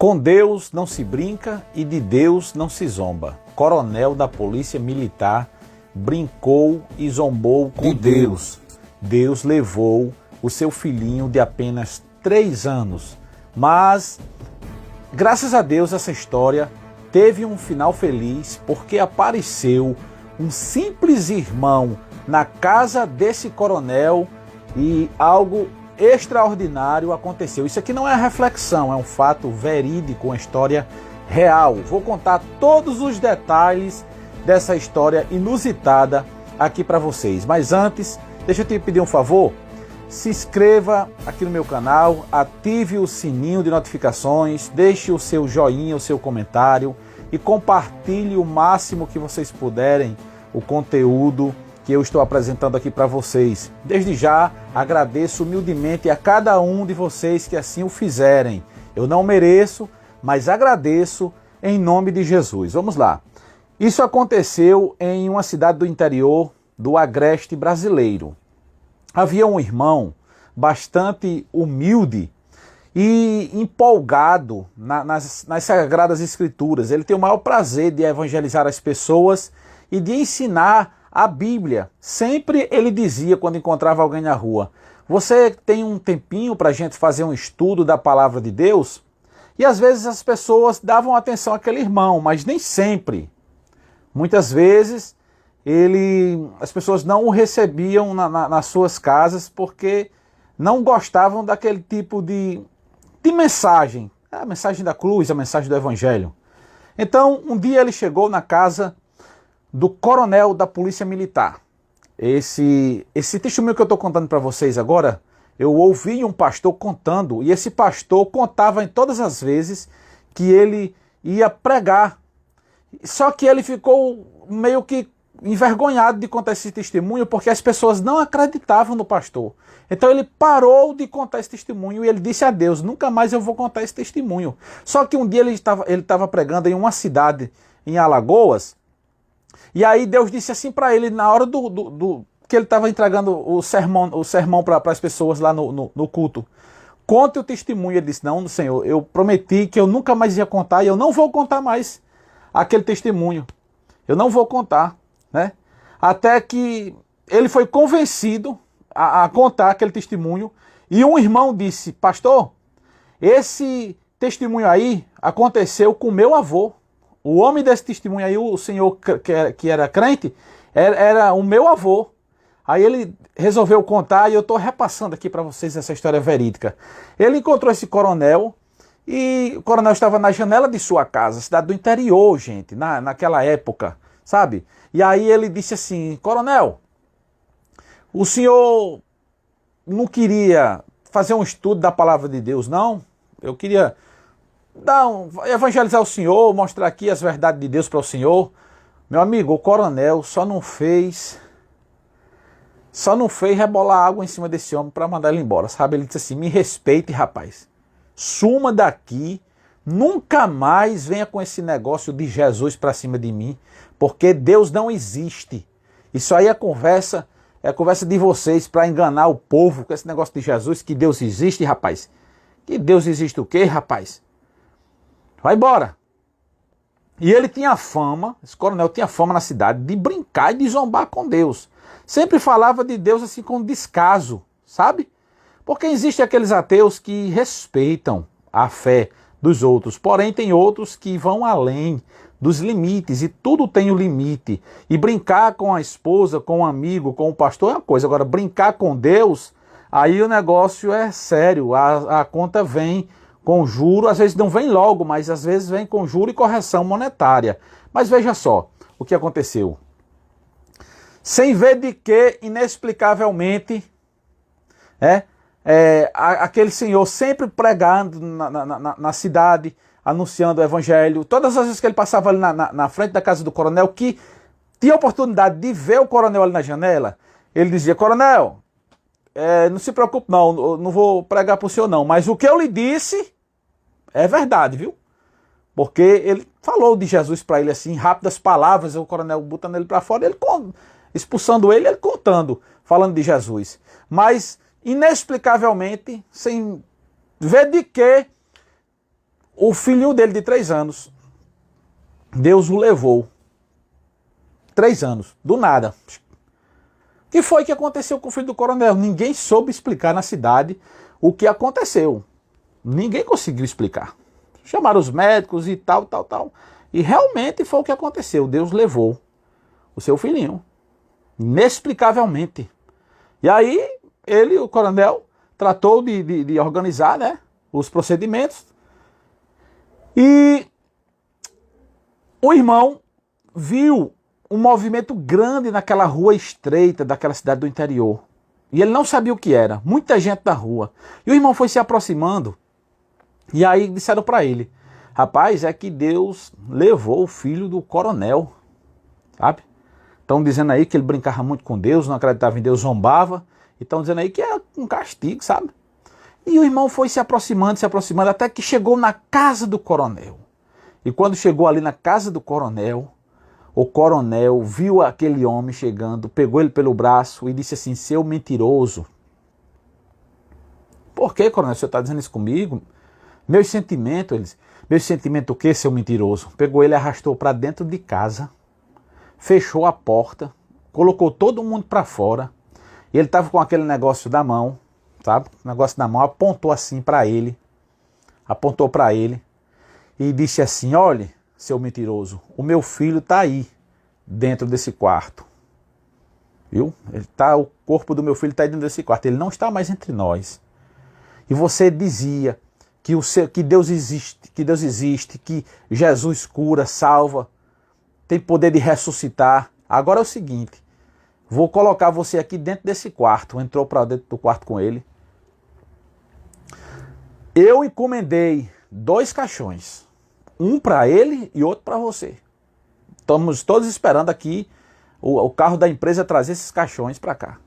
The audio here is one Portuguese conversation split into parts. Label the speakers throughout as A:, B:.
A: Com Deus não se brinca e de Deus não se zomba. Coronel da Polícia Militar brincou e zombou com Deus. Deus levou o seu filhinho de apenas 3 anos. Mas, graças a Deus, essa história teve um final feliz, porque apareceu um simples irmão na casa desse coronel e algo extraordinário aconteceu. Isso aqui não é reflexão, é um fato verídico, uma história real. Vou contar todos os detalhes dessa história inusitada aqui para vocês. Mas antes, deixa eu te pedir um favor. Se inscreva aqui no meu canal, ative o sininho de notificações, deixe o seu joinha, o seu comentário e compartilhe o máximo que vocês puderem o conteúdo que eu estou apresentando aqui para vocês. Desde já, agradeço humildemente a cada um de vocês que assim o fizerem. Eu não mereço, mas agradeço em nome de Jesus. Vamos lá. Isso aconteceu em uma cidade do interior do Agreste brasileiro. Havia um irmão bastante humilde e empolgado nas Sagradas Escrituras. Ele tem o maior prazer de evangelizar as pessoas e de ensinar a Bíblia. Sempre ele dizia, quando encontrava alguém na rua: você tem um tempinho para a gente fazer um estudo da palavra de Deus? E às vezes as pessoas davam atenção àquele irmão, mas nem sempre. Muitas vezes as pessoas não o recebiam nas suas casas porque não gostavam daquele tipo de mensagem. A mensagem da cruz, a mensagem do Evangelho. Então, um dia ele chegou na casa do coronel da Polícia Militar. Esse testemunho que eu estou contando para vocês agora, eu ouvi um pastor contando, e esse pastor contava em todas as vezes que ele ia pregar. Só que ele ficou meio que envergonhado de contar esse testemunho, porque as pessoas não acreditavam no pastor. Então ele parou de contar esse testemunho e ele disse a Deus: nunca mais eu vou contar esse testemunho. Só que um dia ele estava pregando em uma cidade em Alagoas, e aí Deus disse assim para ele, na hora que ele estava entregando o sermão para as pessoas lá no culto: conte o testemunho. Ele disse: não, Senhor, eu prometi que eu nunca mais ia contar e eu não vou contar mais aquele testemunho. Eu não vou contar, né? Até que ele foi convencido a contar aquele testemunho, e um irmão disse: pastor, esse testemunho aí aconteceu com meu avô. O homem desse testemunho aí, o senhor que era crente, era o meu avô. Aí ele resolveu contar, e eu estou repassando aqui para vocês essa história verídica. Ele encontrou esse coronel, e o coronel estava na janela de sua casa, cidade do interior, gente, naquela época, sabe? E aí ele disse assim: coronel, o senhor não fazer um estudo da palavra de Deus, não? Eu queria evangelizar o senhor, mostrar aqui as verdades de Deus para o senhor. Meu amigo, o coronel só não fez rebolar água em cima desse homem para mandar ele embora, sabe? Ele disse assim: me respeite, rapaz. Suma daqui, nunca mais venha com esse negócio de Jesus para cima de mim, porque Deus não existe. Isso aí é conversa de vocês para enganar o povo com esse negócio de Jesus, que Deus existe, rapaz. Que Deus existe o quê, rapaz? Vai embora. E ele tinha fama, esse coronel tinha fama na cidade de brincar e de zombar com Deus. Sempre falava de Deus assim com descaso, sabe? Porque existem aqueles ateus que respeitam a fé dos outros, porém tem outros que vão além dos limites, e tudo tem um limite. E brincar com a esposa, com o amigo, com o pastor é uma coisa. Agora, brincar com Deus, aí o negócio é sério. A conta vem com juro, às vezes não vem logo, mas às vezes vem com juro e correção monetária. Mas veja só o que aconteceu. Sem ver de que, inexplicavelmente, aquele senhor sempre pregando na cidade, anunciando o evangelho. Todas as vezes que ele passava ali na frente da casa do coronel, que tinha a oportunidade de ver o coronel ali na janela, ele dizia: coronel, não se preocupe não vou pregar para o senhor não, mas o que eu lhe disse é verdade, viu? Porque ele falou de Jesus para ele assim, rápidas palavras, o coronel botando ele para fora, expulsando ele contando, falando de Jesus. Mas, inexplicavelmente, sem ver de que, O filhinho dele de 3 anos, Deus o levou. 3 anos, do nada. O que foi que aconteceu com o filho do coronel? Ninguém soube explicar na cidade o que aconteceu. Ninguém conseguiu explicar. Chamaram os médicos e tal. E realmente foi o que aconteceu. Deus levou o seu filhinho. Inexplicavelmente. E aí, ele, o coronel, tratou de organizar, né, os procedimentos. E o irmão viu um movimento grande naquela rua estreita daquela cidade do interior. E ele não sabia o que era. Muita gente na rua. E o irmão foi se aproximando. E aí disseram para ele: rapaz, é que Deus levou o filho do coronel. Sabe? Estão dizendo aí que ele brincava muito com Deus, não acreditava em Deus, zombava. E estão dizendo aí que é um castigo, sabe? E o irmão foi se aproximando, até que chegou na casa do coronel. E quando chegou ali na casa do coronel, o coronel viu aquele homem chegando, pegou ele pelo braço e disse assim: seu mentiroso. Por que, coronel, o senhor está dizendo isso comigo? Meus sentimentos, eles. Meus sentimentos o quê, seu mentiroso? Pegou ele e arrastou para dentro de casa, fechou a porta, colocou todo mundo para fora. E ele estava com aquele negócio da mão, sabe? O negócio da mão, apontou assim para ele. Apontou para ele e disse assim: olhe, seu mentiroso, o meu filho está aí, dentro desse quarto. Viu? O corpo do meu filho está aí dentro desse quarto. Ele não está mais entre nós. E você dizia que Deus existe, que Jesus cura, salva, tem poder de ressuscitar. Agora é o seguinte, vou colocar você aqui dentro desse quarto. Entrou para dentro do quarto com ele. Eu encomendei 2 caixões. Um para ele e outro para você. Estamos todos esperando aqui o carro da empresa trazer esses caixões para cá.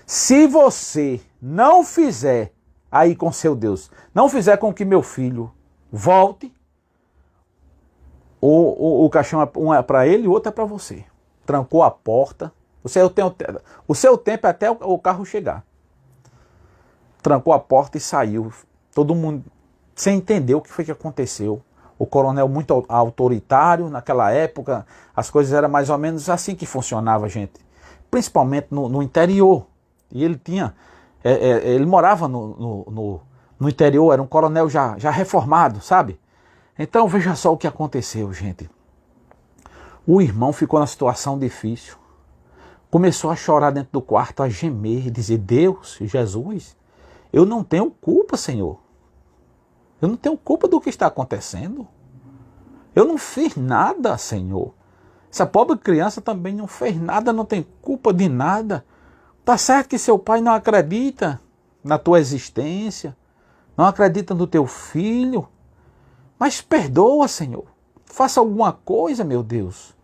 A: Se você não fizer aí com seu Deus, não fizer com que meu filho volte, o caixão, um é para ele e o outro é para você. Trancou a porta. O seu tempo é até o carro chegar. Trancou a porta e saiu. Todo mundo sem entender o que foi que aconteceu. O coronel muito autoritário, naquela época as coisas eram mais ou menos assim que funcionava, gente. Principalmente no interior. E ele tinha, ele morava no interior, era um coronel já reformado, sabe? Então veja só o que aconteceu, gente. O irmão ficou na situação difícil. Começou a chorar dentro do quarto, a gemer, dizer: Deus, Jesus, eu não tenho culpa, Senhor. Eu não tenho culpa do que está acontecendo. Eu não fiz nada, Senhor. Essa pobre criança também não fez nada, não tem culpa de nada. Tá certo que seu pai não acredita na tua existência, não acredita no teu filho, mas perdoa, Senhor. Faça alguma coisa, meu Deus.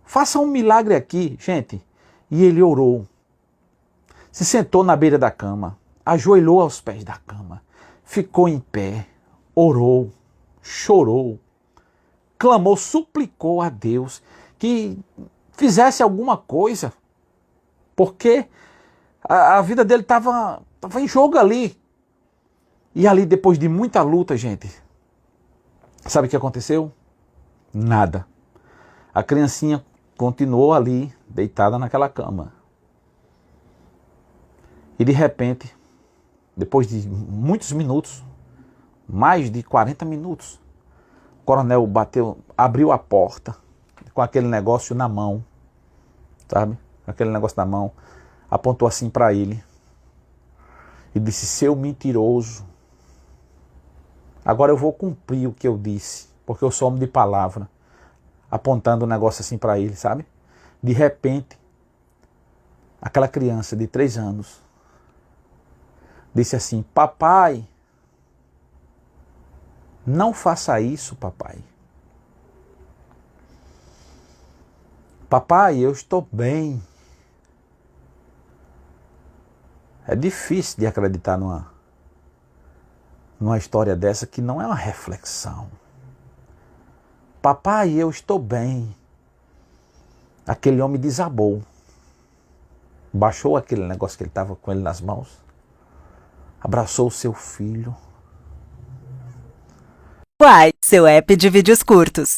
A: Faça um milagre aqui, gente. E ele orou. Se sentou na beira da cama, ajoelhou aos pés da cama, ficou em pé, orou, chorou, clamou, suplicou a Deus que fizesse alguma coisa, porque a vida dele estava em jogo ali. E ali, depois de muita luta, gente, sabe o que aconteceu? Nada. A criancinha continuou ali, deitada naquela cama. E de repente, depois de muitos minutos, mais de 40 minutos, o coronel abriu a porta com aquele negócio na mão, sabe? Aquele negócio na mão, apontou assim para ele e disse: seu mentiroso, agora eu vou cumprir o que eu disse, porque eu sou homem de palavra. Apontando um negócio assim para ele, sabe? De repente, aquela criança de 3 anos disse assim: papai, não faça isso, papai. Papai, eu estou bem. É difícil de acreditar numa história dessa que não é uma reflexão. Papai, eu estou bem. Aquele homem desabou. Baixou aquele negócio que ele estava com ele nas mãos. Abraçou o seu filho.
B: Quai, seu app de vídeos curtos.